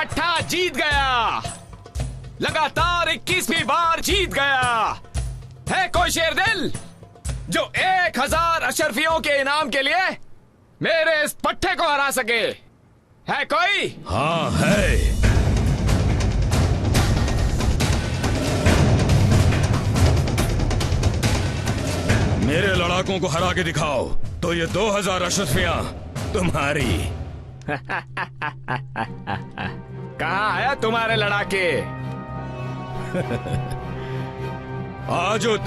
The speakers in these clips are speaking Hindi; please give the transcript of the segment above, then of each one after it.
पट्टा जीत गया, लगातार 21वीं बार जीत गया। है कोई शेर दिल जो 1000 अशरफियों के इनाम के लिए मेरे इस पट्टे को हरा सके? है कोई? हाँ है। मेरे लड़ाकों को हरा के दिखाओ तो ये 2000 अशरफियां तुम्हारी। कहाँ है तुम्हारे लड़ाके? आजुद,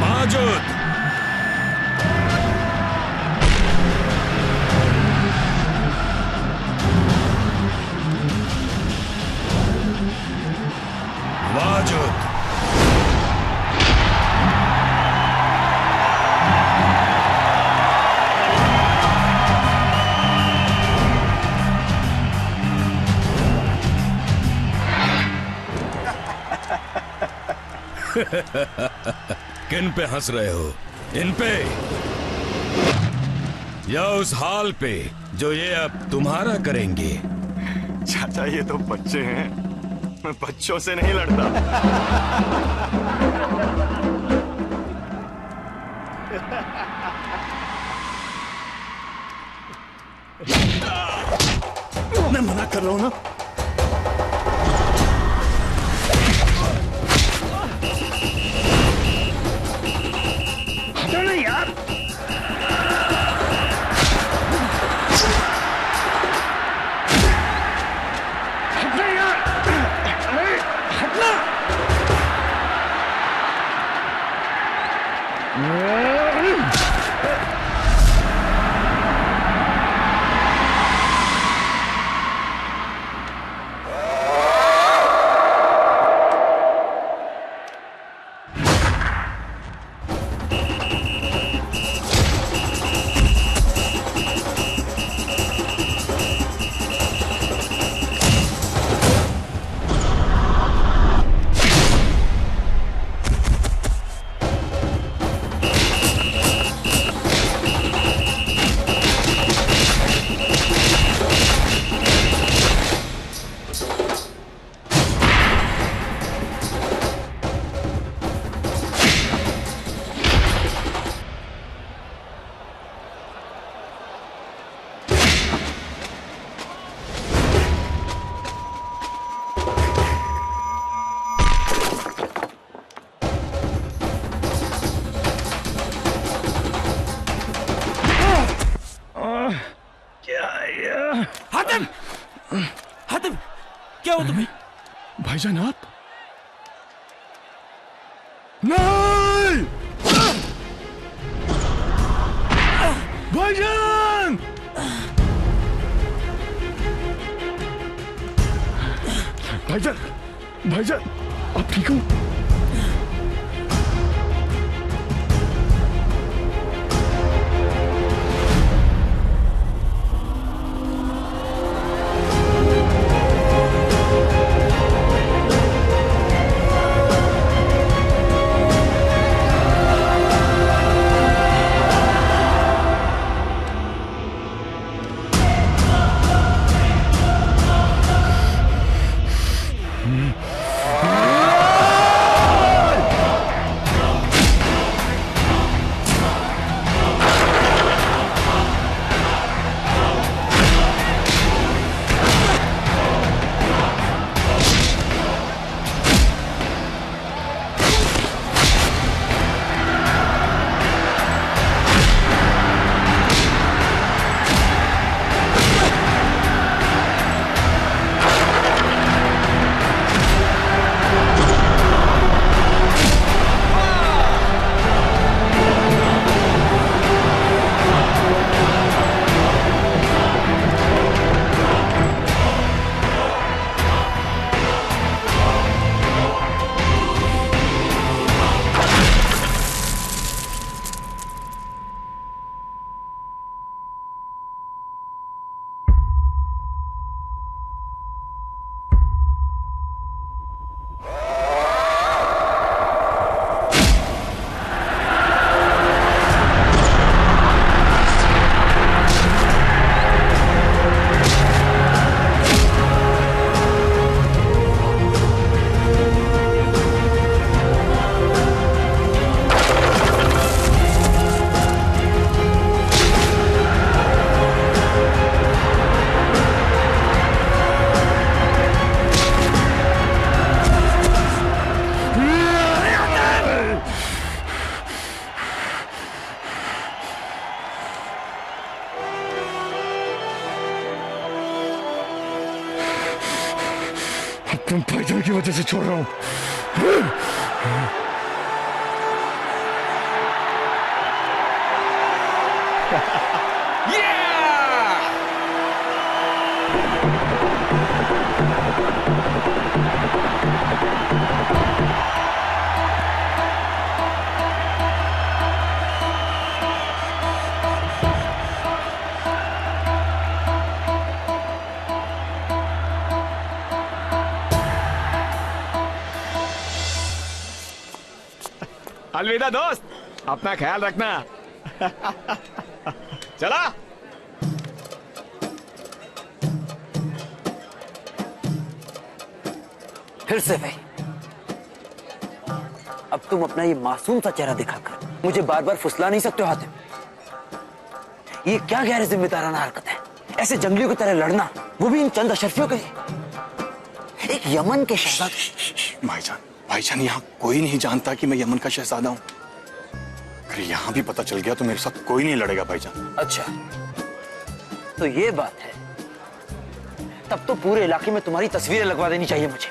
माजुद, वाजुद, किन पे हंस रहे हो? इन पे या उस हाल पे जो ये अब तुम्हारा करेंगे? चाचा ये तो बच्चे हैं, मैं बच्चों से नहीं लड़ता। मैं मना कर रहा हूं ना। हातिम! हातिम! क्या हो तुम्हें? भाईजान आप? नहीं! भाईजान! भाईजान! भाईजान! आप ठीक हो? तुम भाईजान की वजह से छोड़ रहा हूं। अलविदा दोस्त, अपना ख्याल रखना। चला। फिर से भाई, अब तुम अपना ये मासूम सा चेहरा दिखाकर मुझे बार बार फुसला नहीं सकते हो हातिम। ये क्या गैर जिम्मेदाराना हरकत है, ऐसे जंगलियों की तरह लड़ना, वो भी इन चंद अशरफियों के लिए। एक यमन के शहजादे। भाईजान यहाँ कोई नहीं जानता कि मैं यमन का शहजादा हूँ। अगर यहाँ भी पता चल गया तो मेरे साथ कोई नहीं लड़ेगा भाईजान। अच्छा, तो ये बात है, तब तो पूरे इलाके में तुम्हारी तस्वीरें लगवा देनी चाहिए मुझे।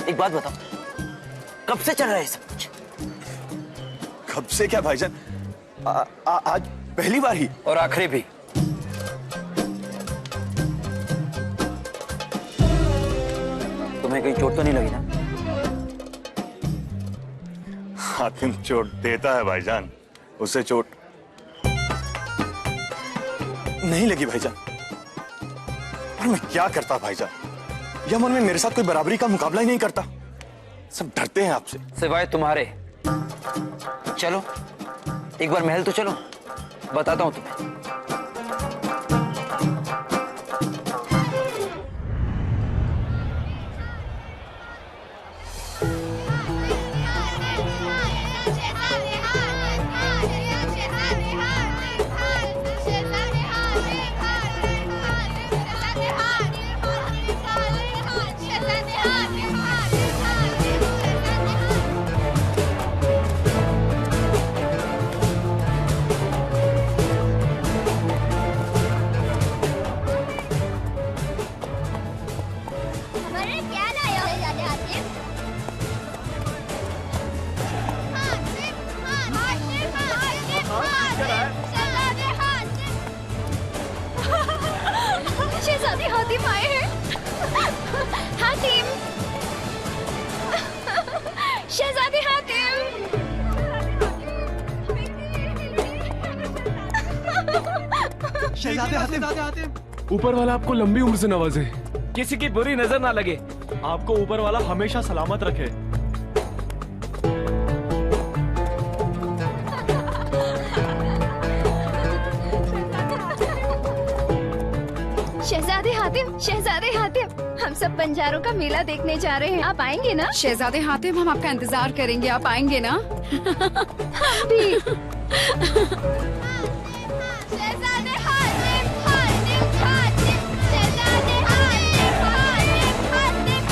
एक बात बताओ, कब से चल रहा है सब कुछ? कब से क्या भाईजान, आज पहली बार ही और आखिरी भी। तुम्हें कहीं चोट तो नहीं लगी ना? हातिम चोट देता है भाईजान, उसे चोट नहीं लगी भाईजान। पर मैं क्या करता भाईजान, यमन में मेरे साथ कोई बराबरी का मुकाबला ही नहीं करता। सब डरते हैं आपसे। सिवाय तुम्हारे। चलो एक बार महल तो चलो, बताता हूं तुम्हें। शहजादे हातिम आए हैं। हातिम, शहजादे हातिम। शहजादे हातिम, ऊपर वाला आपको लंबी उम्र से नवाजे, किसी की बुरी नजर ना लगे। आपको ऊपर वाला हमेशा सलामत रखे। शहजादे हातिम, हम सब बंजारों का मेला देखने जा रहे हैं, आप आएंगे ना? शहजादे हातिम, हम आपका इंतजार करेंगे, आप आएंगे ना? हम भी। शहजादे हातिम, हातिम, हातिम, शहजादे हातिम, हातिम, हातिम।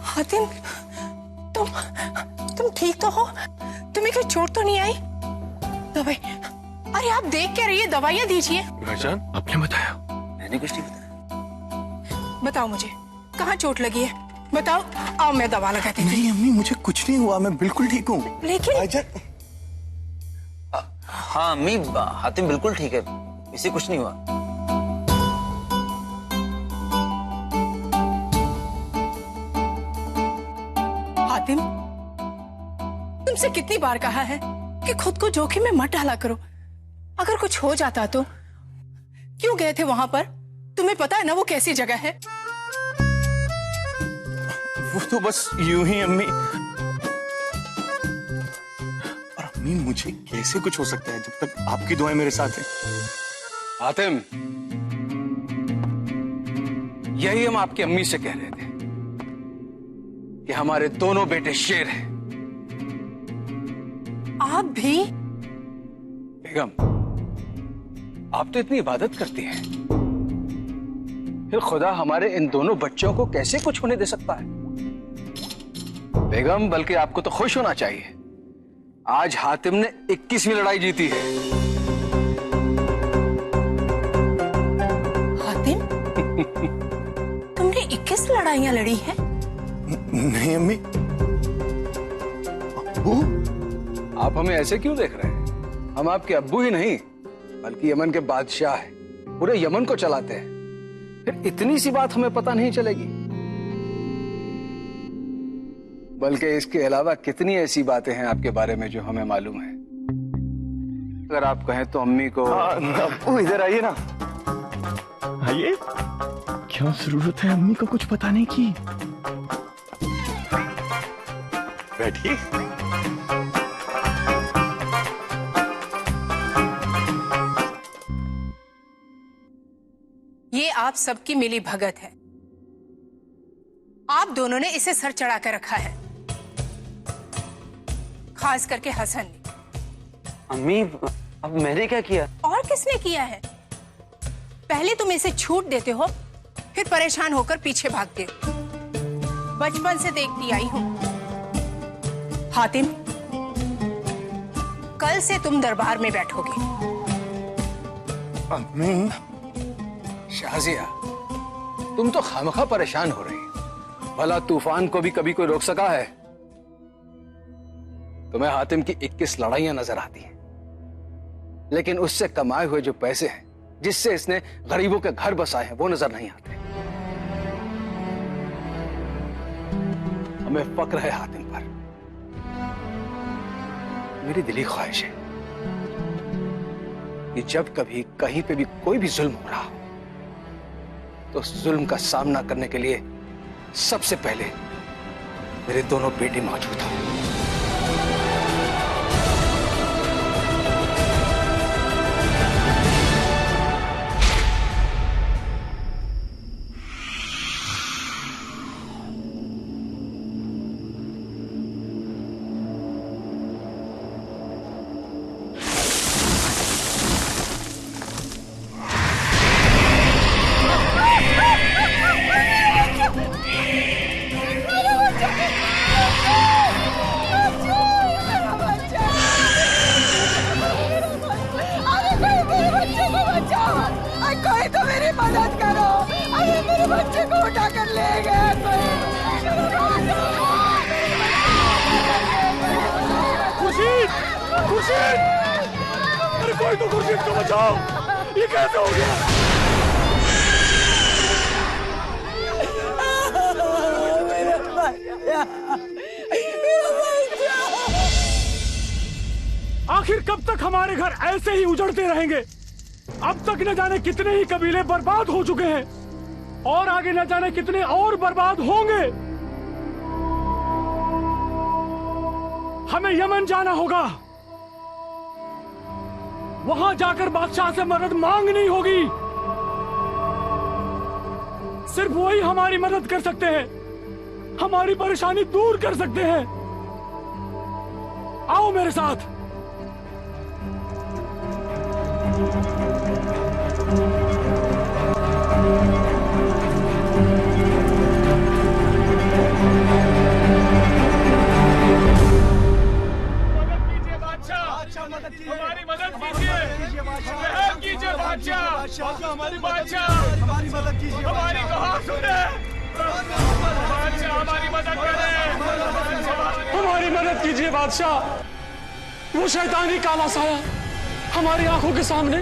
हातिम, तुम ठीक तो हो? तुम्हें कोई चोट तो नहीं आई? दवाई, अरे आप देख क्या रही है, दवाइयाँ दीजिए। भाईजान आपने बताया? मैंने कुछ नहीं बताया। बताओ मुझे, कहाँ चोट लगी है? बताओ, आओ मैं दवा लगाती हूँ। नहीं अम्मी, मुझे कुछ नहीं हुआ, मैं बिल्कुल ठीक हूँ। लेकिन भाईजान, हाँ अम्मी, हातिम बिल्कुल ठीक है, इसे कुछ नहीं हुआ। हातिम, तुमसे कितनी बार कहा है कि खुद को जोखिम में मत डाला करो। अगर कुछ हो जाता तो? क्यों गए थे वहां पर? तुम्हें पता है ना वो कैसी जगह है? वो तो बस यूं ही अम्मी। और अम्मी मुझे कैसे कुछ हो सकता है जब तक आपकी दुआएं मेरे साथ हैं। हातिम, यही हम आपकी अम्मी से कह रहे थे कि हमारे दोनों बेटे शेर हैं। आप भी? बेगम, आप तो इतनी इबादत करती हैं, फिर खुदा हमारे इन दोनों बच्चों को कैसे कुछ होने दे सकता है? बेगम, बल्कि आपको तो खुश होना चाहिए, आज हातिम ने 21वीं लड़ाई जीती है। हातिम, तुमने 21 लड़ाइयां लड़ी हैं? नहीं अम्मी। अब्बू? आप हमें ऐसे क्यों देख रहे हैं? हम आपके अब्बू ही नहीं बल्कि यमन के बादशाह हैं, पूरे यमन को चलाते हैं। फिर इतनी सी बात हमें पता नहीं चलेगी? बल्कि इसके अलावा कितनी ऐसी बातें हैं आपके बारे में जो हमें मालूम है। अगर आप कहें तो अम्मी को। अब्बू इधर आइए ना। आइए। क्यों जरूरत है अम्मी को कुछ बताने की? बैठिए। ये आप सबकी मिली भगत है। आप दोनों ने इसे सर चढ़ा कर रखा है, खास करके हसन ने। अम्मी, अब मैंने क्या किया? और किसने किया है? पहले तुम इसे छूट देते हो, फिर परेशान होकर पीछे भागते हो। बचपन से देखती आई हूं। हातिम, कल से तुम दरबार में बैठोगे। अम्मी। शाजिया, तुम तो खामखा परेशान हो रही। भला तूफान को भी कभी कोई रोक सका है? तुम्हें हातिम की 21 लड़ाइयां नजर आती हैं, लेकिन उससे कमाए हुए जो पैसे हैं, जिससे इसने गरीबों के घर बसाए हैं, वो नजर नहीं आते। हमें फक्र है हातिम पर। मेरी दिली ख्वाहिश है कि जब कभी कहीं पे भी कोई भी जुल्म हो रहा हो तो उस जुल्म का सामना करने के लिए सबसे पहले मेरे दोनों बेटे मौजूद हों। कोई तो मेरी मदद करो। अरे मेरे बच्चे को उठा कर ले गया कोई। खुर्शीद! खुर्शीद! अरे कोई तो खुर्शीद को बचाओ! ये कैसे हो गया? आखिर कब तक हमारे घर ऐसे ही उजड़ते रहेंगे? अब तक न जाने कितने ही कबीले बर्बाद हो चुके हैं और आगे न जाने कितने और बर्बाद होंगे। हमें यमन जाना होगा। वहां जाकर बादशाह से मदद मांगनी होगी। सिर्फ वही हमारी मदद कर सकते हैं, हमारी परेशानी दूर कर सकते हैं। आओ मेरे साथ। हमारी मदद कीजिए, रहम कीजिए बादशाह, हमारी बादशाह, हमारी मदद कीजिए, हमारी दुआ सुने, बादशाह हमारी मदद करें, हमारी मदद कीजिए बादशाह। वो शैतानी काला साया हमारी आंखों के सामने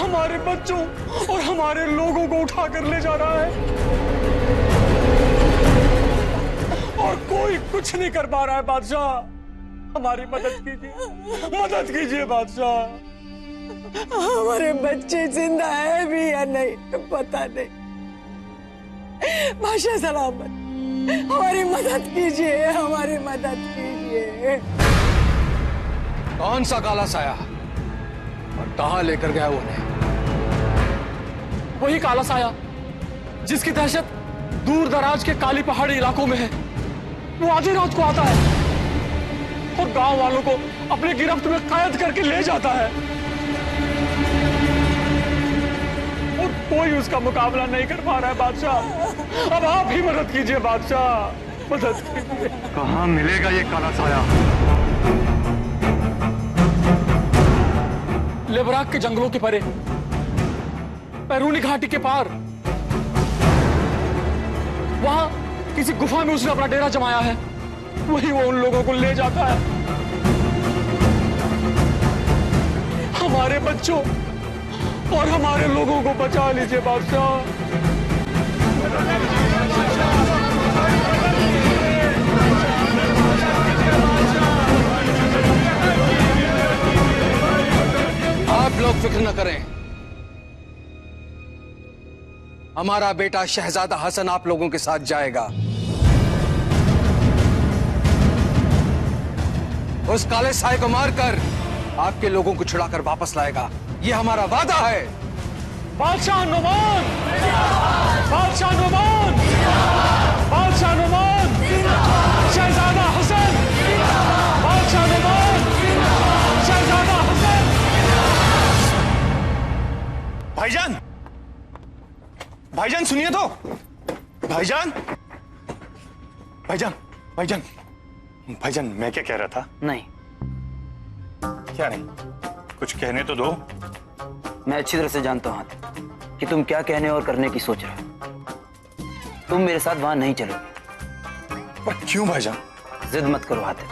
हमारे बच्चों और हमारे लोगों को उठाकर ले जा रहा है और कोई कुछ नहीं कर पा रहा है। बादशाह हमारी मदद कीजिए बादशाह। हमारे बच्चे जिंदा है भी या नहीं पता नहीं। बादशाह सलामत, हमारी मदद कीजिए, हमारी मदद कीजिए। कौन सा काला साया और कहां लेकर गया वो उन्हें? वही काला साया जिसकी दहशत दूर दराज के काली पहाड़ी इलाकों में है। वो आधी रात को आता है और गांव वालों को अपने गिरफ्त में कैद करके ले जाता है और कोई उसका मुकाबला नहीं कर पा रहा है बादशाह। अब आप ही मदद कीजिए बादशाह, मदद कीजिए। कहाँ मिलेगा ये काला साया? लेबराक के जंगलों के परे, पैरूनी घाटी के पार, वहां किसी गुफा में उसने अपना डेरा जमाया है। वही वो उन लोगों को ले जाता है। हमारे बच्चों और हमारे लोगों को बचा लीजिए बादशाह। आप लोग फिक्र न करें, हमारा बेटा शहजादा हसन आप लोगों के साथ जाएगा। उस काले साए को मारकर आपके लोगों को छुड़ाकर वापस लाएगा। ये हमारा वादा है। बादशाह नुमान, बादशाह नुमान, बादशाह नुमान, शहजादा हसन, बादशाह नुमान, शहजादा हसन। भाईजान, भाईजान सुनिए तो। भाईजान, भाईजान, भाईजान, भाईजान, मैं क्या कह रहा था? नहीं, क्या नहीं? कुछ कहने तो दो। मैं अच्छी तरह से जानता हूं हातिम कि तुम क्या कहने और करने की सोच रहे हो। तुम मेरे साथ वहां नहीं चलोगे। पर क्यों भाईजान? जिद मत करो हातिम।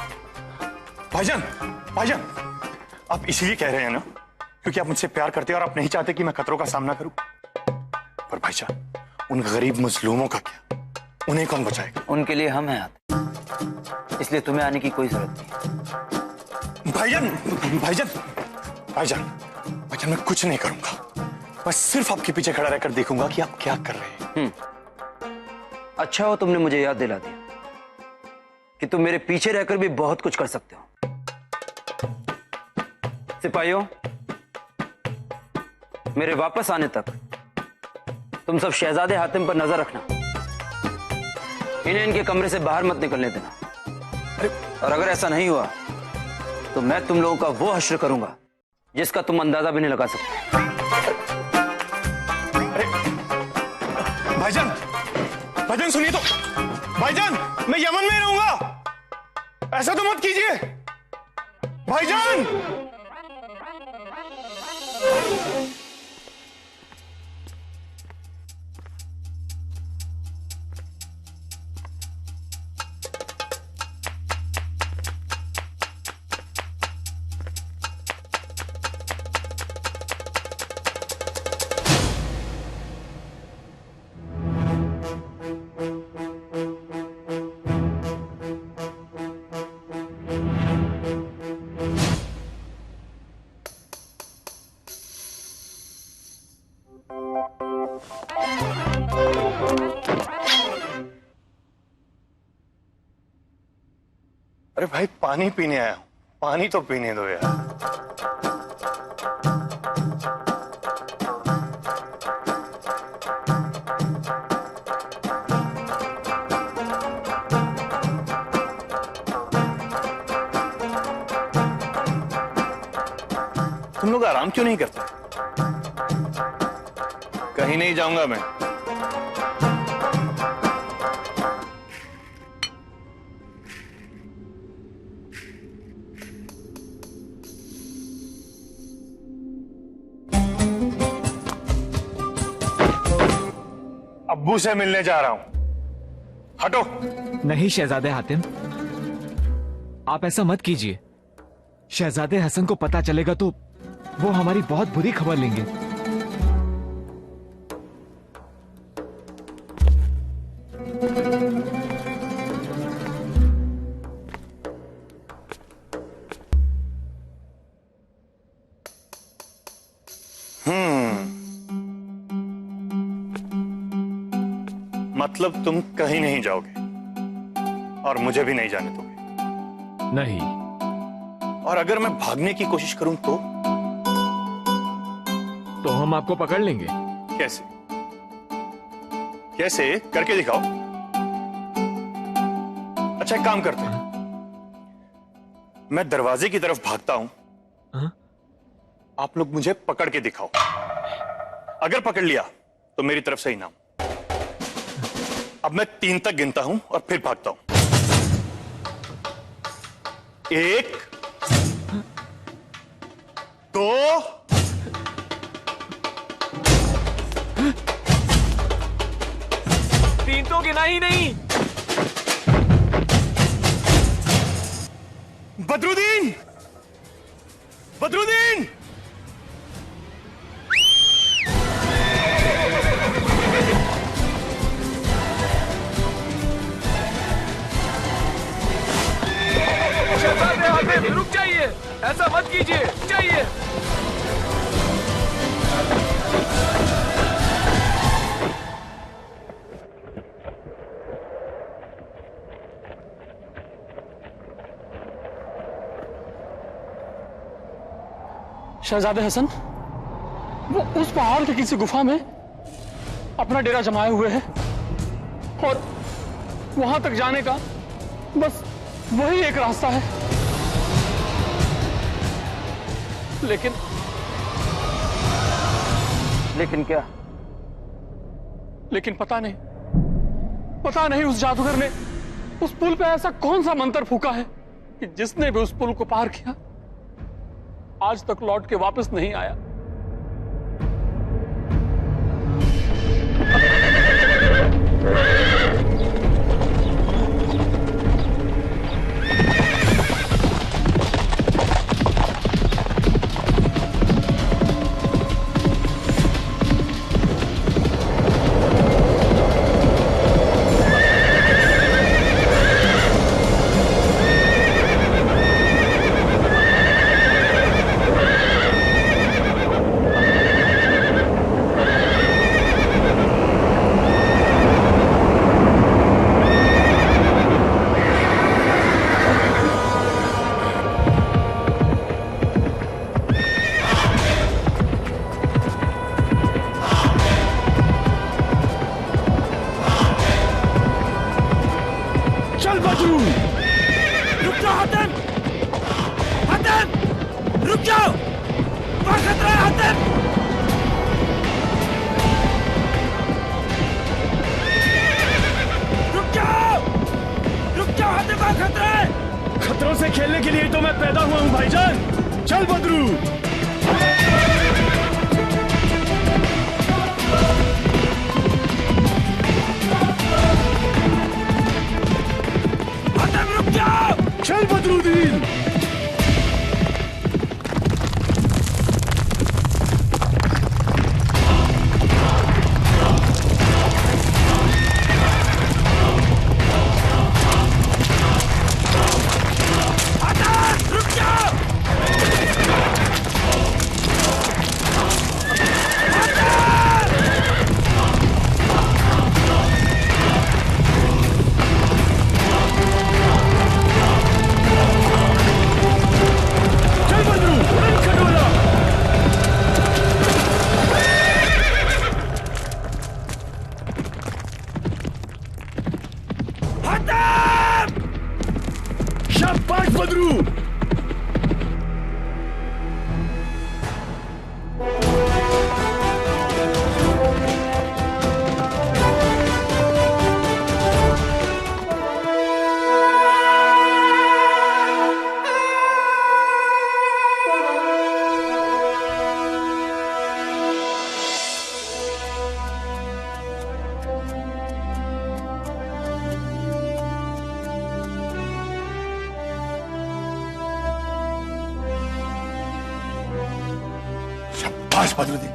भाईजान, भाईजान, आप इसीलिए कह रहे हैं ना क्योंकि आप मुझसे प्यार करते हैं और आप नहीं चाहते कि मैं खतरों का सामना करूं। पर भाईजान, उन गरीब मजलूमों का क्या? उन्हें कौन बचाएगा? उनके लिए हम हैं हातिम, इसलिए तुम्हें आने की कोई जरूरत नहीं। भाईजान, भाईजान, भाईजान, भाईजान, मैं कुछ नहीं करूंगा। मैं सिर्फ आपके पीछे खड़ा रहकर देखूंगा कि आप क्या कर रहे हैं। अच्छा हो तुमने मुझे याद दिला दिया कि तुम मेरे पीछे रहकर भी बहुत कुछ कर सकते हो। सिपाहियों, मेरे वापस आने तक तुम सब शहजादे हातिम पर नजर रखना। इन्हें इनके कमरे से बाहर मत निकलने देना। और अगर ऐसा नहीं हुआ तो मैं तुम लोगों का वो हश्र करूंगा जिसका तुम अंदाजा भी नहीं लगा सकते। भाईजान, भाईजान सुनिए तो। भाईजान, मैं यमन में ही रहूंगा। ऐसा तो मत कीजिए भाईजान। अरे भाई, पानी पीने आया हूं। पानी तो पीने दो यार। तुम लोग आराम क्यों नहीं करते? कहीं नहीं जाऊंगा मैं। अब्बू से मिलने जा रहा हूं। हटो। नहीं शहजादे हातिम, आप ऐसा मत कीजिए। शहजादे हसन को पता चलेगा तो वो हमारी बहुत बुरी खबर लेंगे। मतलब तुम कहीं नहीं जाओगे? और मुझे भी नहीं जाने दोगे? नहीं। और अगर मैं भागने की कोशिश करूं तो हम आपको पकड़ लेंगे। कैसे? कैसे? करके दिखाओ। अच्छा, एक काम करते हैं, मैं दरवाजे की तरफ भागता हूं, आप लोग मुझे पकड़ के दिखाओ। अगर पकड़ लिया तो मेरी तरफ से इनाम। अब मैं 3 तक गिनता हूं और फिर भागता हूं। 1 2 3 तो गिना ही नहीं। बदरुद्दीन! बदरुद्दीन! शहजादे हातिम, रुक जाइए, ऐसा मत कीजिए, रुक जाइए। शहजादे हसन वो उस पहाड़ के किसी गुफा में अपना डेरा जमाए हुए है और वहां तक जाने का बस वही एक रास्ता है। लेकिन क्या? लेकिन पता नहीं उस जादूगर ने उस पुल पे ऐसा कौन सा मंत्र फूका है कि जिसने भी उस पुल को पार किया आज तक लौट के वापस नहीं आया। खतरों से खेलने के लिए तो मैं पैदा हुआ हूं भाईजान। चल बदरू। रुक जाओ। चल बदरुद्दीन। शाबाश बदरू। शाबाश बदरुद्दीन।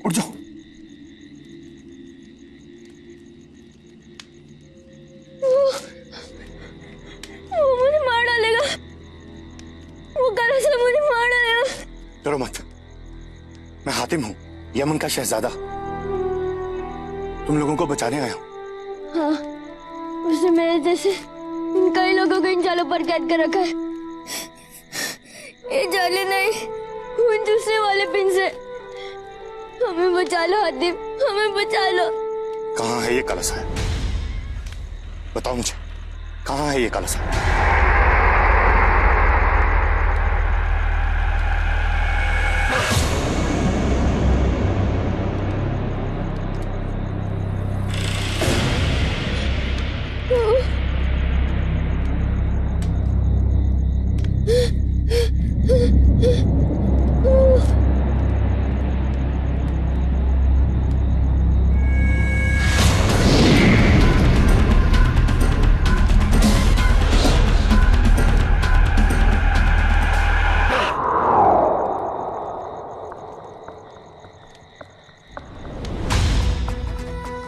उठ जाओ। वो मुझे मार डालेगा, वो गलत से मुझे मार डालेगा। डरो मत, मैं हातिम हूँ, यमन का शहजादा। तुम लोगों को बचाने आया हूँ। हाँ, उसने मेरे जैसे कई लोगों को इन जालों पर कैद कर रखा है। ये जाले नहीं, वो दूसरे वाले पिन से। हमें बचा लो हातिम, हमें बचा लो। कहाँ है ये कलश है? बताओ मुझे, कहाँ है ये कलश है?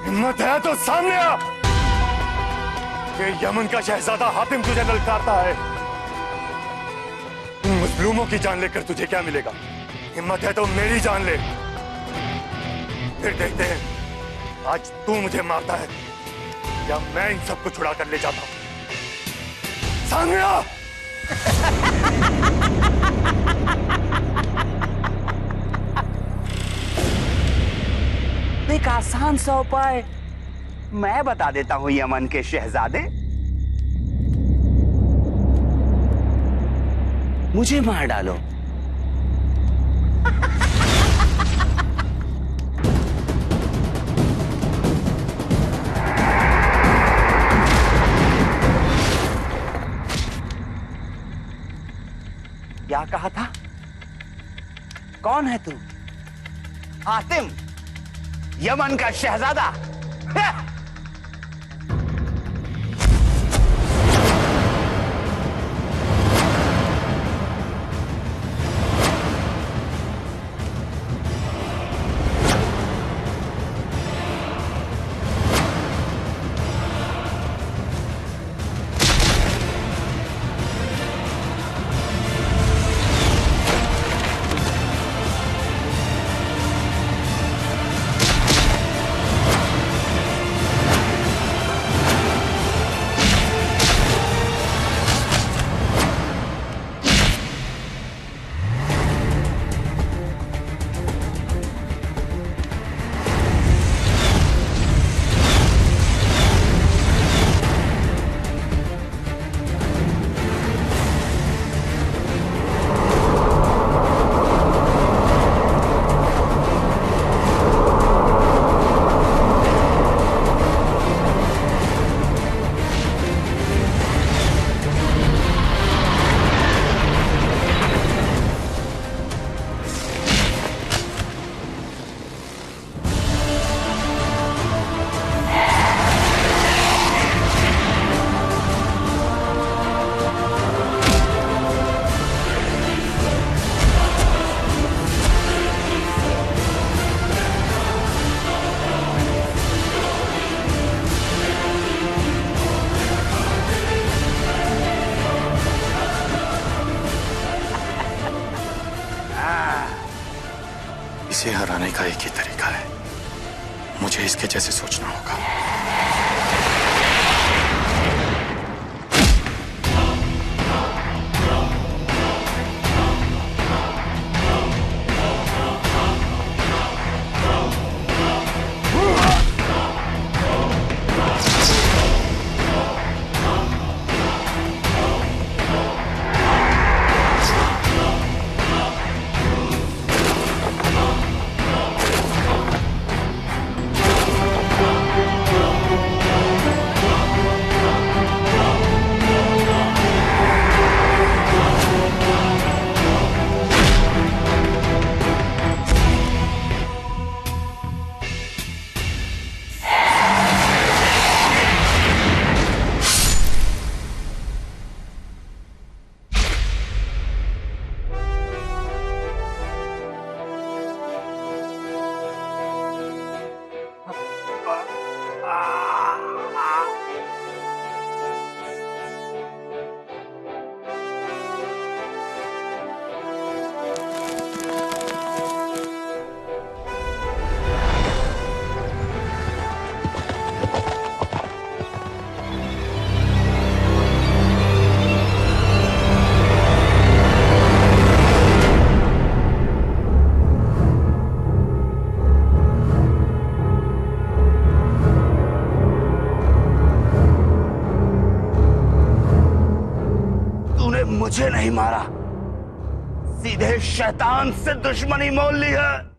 हिम्मत है तो सामने आ। ये यमन का शहजादा हातिम तुझे ललकारता है। मजलूमों की जान लेकर तुझे क्या मिलेगा? हिम्मत है तो मेरी जान ले, फिर देखते हैं आज तू मुझे मारता है या मैं इन सबको छुड़ा कर ले जाता हूं। सामने आ। एक आसान सा उपाय मैं बता देता हूं यमन के शहजादे। मुझे मार डालो। क्या कहा था? कौन है तू? हातिम, यमन का शहजादा। इसे हराने का एक ही तरीका है, मुझे इसके जैसे सोचना होगा। मुझे नहीं मारा, सीधे शैतान से दुश्मनी मोल ली है।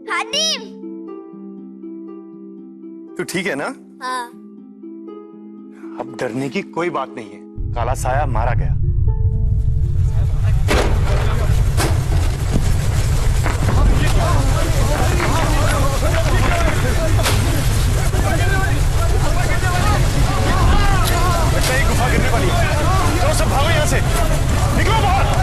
हातिम! तू ठीक है ना? हाँ। अब डरने की कोई बात नहीं है, काला साया मारा गया। सही गुफा गिरने वाली है, तो सब भागो यहाँ से, निकलो बाहर।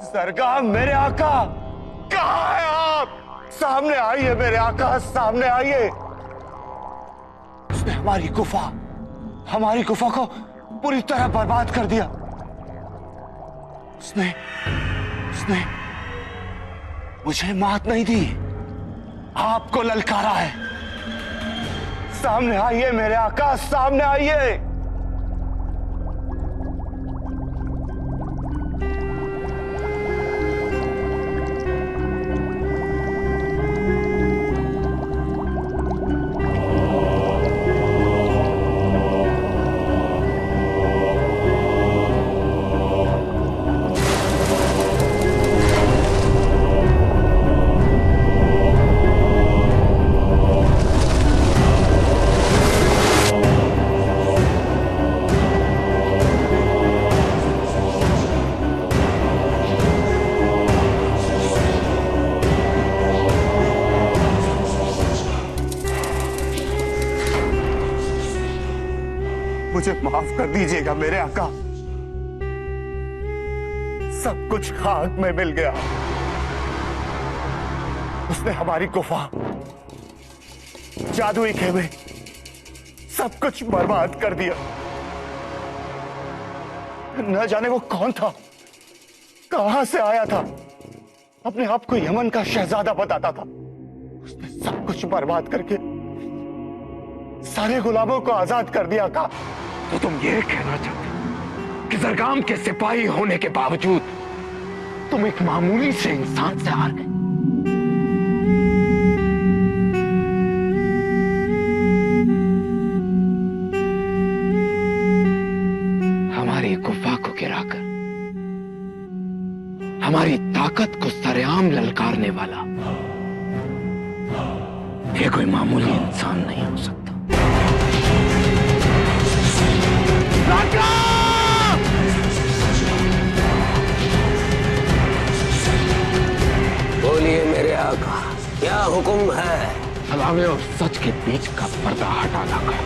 सरगाम मेरे आका, कहाँ है आप? सामने आइए मेरे आका, सामने आइए। उसने हमारी गुफा को पूरी तरह बर्बाद कर दिया। उसने मुझे मात नहीं दी, आपको ललकारा है। सामने आइए मेरे आका, सामने आइए। मुझे माफ कर दीजिएगा मेरे आका, सब कुछ खाक में मिल गया। उसने हमारी गुफा, जादुई खेमे, सब कुछ बर्बाद कर दिया। न जाने वो कौन था, कहां से आया था, अपने आप को यमन का शहजादा बताता था। उसने सब कुछ बर्बाद करके सारे गुलामों को आजाद कर दिया। का तो तुम ये कहना चाहते कि जरगाम के सिपाही होने के बावजूद तुम एक मामूली से इंसान से हार गए? हमारी गुफा को गिराकर हमारी ताकत को सरेआम ललकारने वाला ये कोई मामूली इंसान नहीं हो सकता। बोलिए मेरे आका, क्या हुक्म है? सलावे और सच के बीच का पर्दा हटाना का।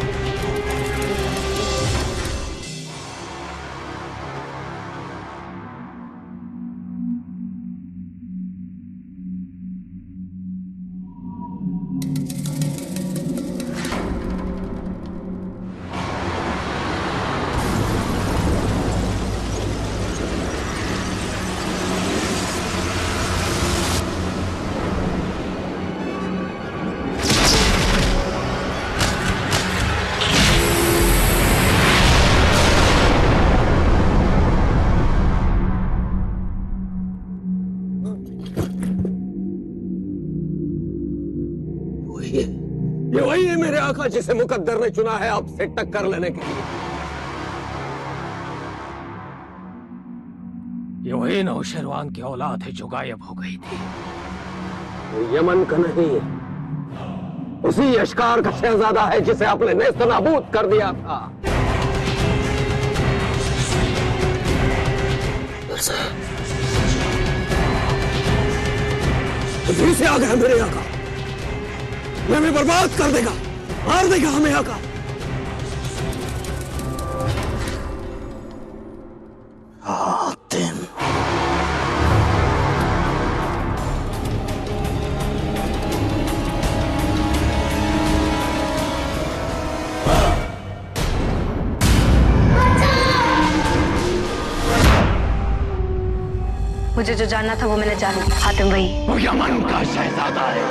ये वही है मेरे आका जिसे मुकद्दर ने चुना है आपसे टक्कर लेने के लिए। ये वही नौशेरवान की औलाद है जो गायब हो गई थी। वो यमन का नहीं है, उसी अशकार का शहजादा है जिसे आपने नेस्त नाबूद कर दिया था। फिर से आ गया मेरे आका, हमें बर्बाद कर देगा, मार देगा हमें आका। हातिम, मुझे जो जानना था वो मैंने जान लिया। हातिम वही, वो यमन का शहजादा है।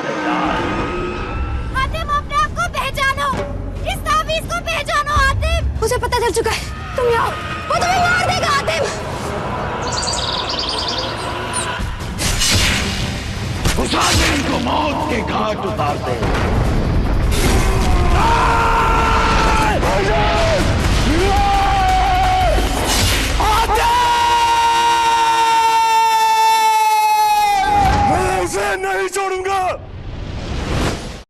हातिम अपने आप को पहचानो, इस तावीज़ को पहचानो हातिम। मुझे पता चल चुका है, तुम यहाँ, वो तुम्हें मार देगा हातिम। उस हातिम को मौत के घाट उतार दे।